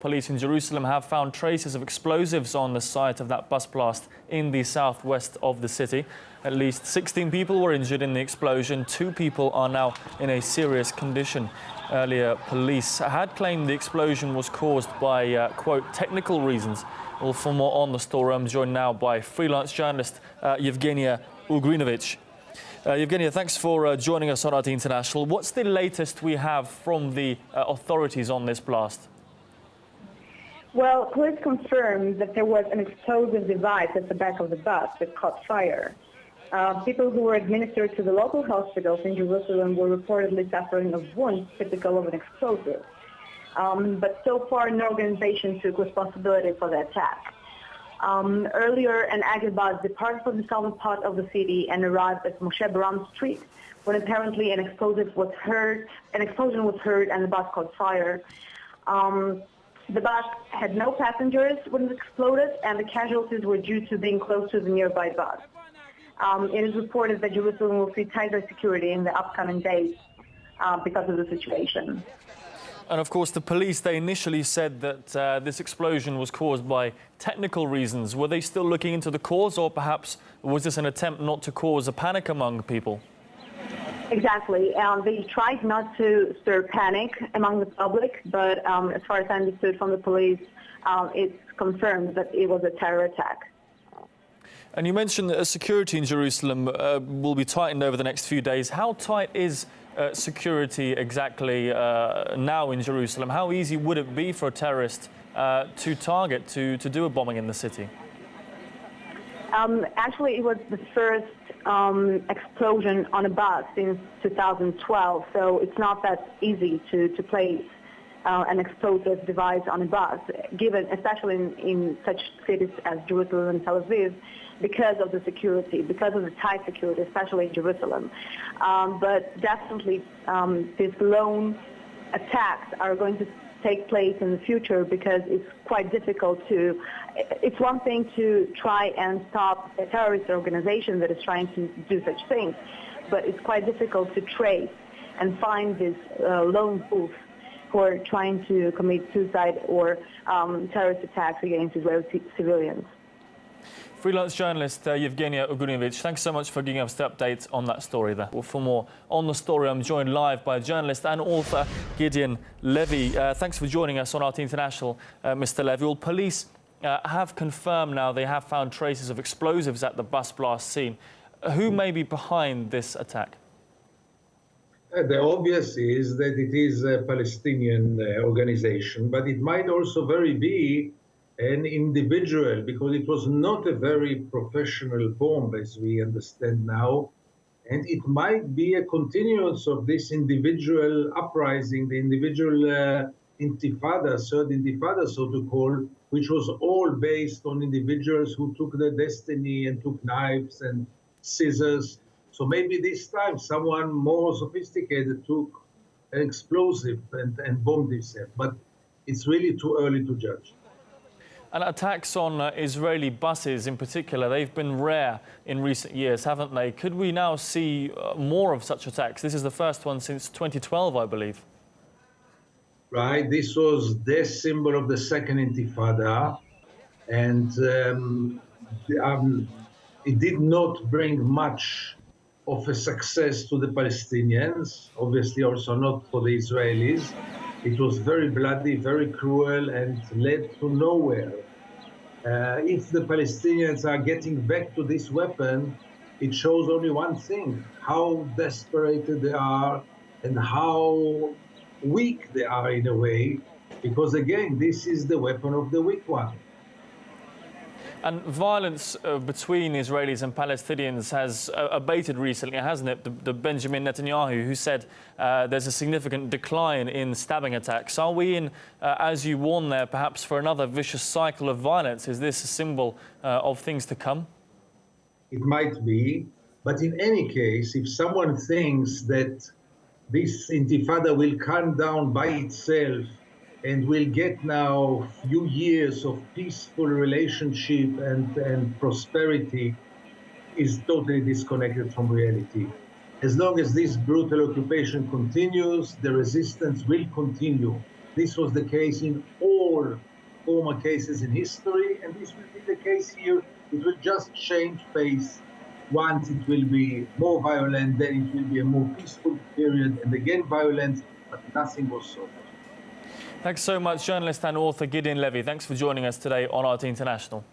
Police in Jerusalem have found traces of explosives on the site of that bus blast in the southwest of the city. At least 16 people were injured in the explosion. 2 people are now in a serious condition. Earlier, police had claimed the explosion was caused by, quote, technical reasons. Well, for more on the story, I'm joined now by freelance journalist Yevgenia Ugrinovich. Yevgenia, thanks for joining us on RT International. What's the latest we have from the authorities on this blast? Well, police confirmed that there was an explosive device at the back of the bus that caught fire. People who were administered to the local hospitals in Jerusalem were reportedly suffering of wounds typical of an explosive. But so far, no organization took responsibility for the attack. Earlier, an Aggie bus departed from the southern part of the city and arrived at Moshe Baram Street, when apparently an explosion was heard and the bus caught fire. The bus had no passengers when it exploded, and the casualties were due to being close to the nearby bus. It is reported that Jerusalem will see tighter security in the upcoming days because of the situation. And of course, the police, they initially said that this explosion was caused by technical reasons. Were they still looking into the cause, or perhaps was this an attempt not to cause a panic among people? Exactly. They tried not to stir panic among the public, but as far as I understood from the police, it's confirmed that it was a terror attack. And you mentioned that security in Jerusalem will be tightened over the next few days. How tight is security exactly now in Jerusalem? How easy would it be for a terrorist to target, to do a bombing in the city? Actually, it was the first explosion on a bus since 2012, so it's not that easy to place an explosive device on a bus, given especially in such cities as Jerusalem and Tel Aviv, because of the security, because of the tight security, especially in Jerusalem. But definitely, these lone attacks are going to take place in the future, because it's quite difficult to. It's one thing to try and stop a terrorist organization that is trying to do such things, but it's quite difficult to trace and find these lone wolves who are trying to commit suicide or terrorist attacks against Israeli civilians. Freelance journalist Yevgenia Ugrinovich, thanks so much for giving us the update on that story there. Well, for more on the story, I'm joined live by journalist and author Gideon Levy. Thanks for joining us on RT International, Mr. Levy. Well, police have confirmed now they have found traces of explosives at the bus blast scene. Who may be behind this attack? The obvious is that it is a Palestinian organization, but it might also be an individual, because it was not a very professional bomb, as we understand now. And it might be a continuance of this individual uprising, the individual intifada, third intifada, so to call, which was all based on individuals who took their destiny and took knives and scissors. So maybe this time someone more sophisticated took an explosive and bombed himself. But it's really too early to judge. And attacks on Israeli buses in particular, they've been rare in recent years, haven't they? Could we now see more of such attacks? This is the first one since 2012, I believe. Right, this was the symbol of the second intifada, and it did not bring much of a success to the Palestinians, obviously also not for the Israelis. It was very bloody, very cruel, and led to nowhere. If the Palestinians are getting back to this weapon, it shows only one thing: how desperate they are and how weak they are in a way, because again, this is the weapon of the weak one. And violence between Israelis and Palestinians has abated recently, hasn't it? The Benjamin Netanyahu, who said there's a significant decline in stabbing attacks. Are we in, as you warn there, perhaps for another vicious cycle of violence? Is this a symbol of things to come? It might be, but in any case, if someone thinks that this intifada will calm down by itself and we'll get now a few years of peaceful relationship and prosperity, is totally disconnected from reality. As long as this brutal occupation continues, the resistance will continue. This was the case in all former cases in history, and this will be the case here. It will just change pace. Once it will be more violent, then it will be a more peaceful period, and again violence, but nothing was so far. Thanks so much, journalist and author Gideon Levy. Thanks for joining us today on RT International.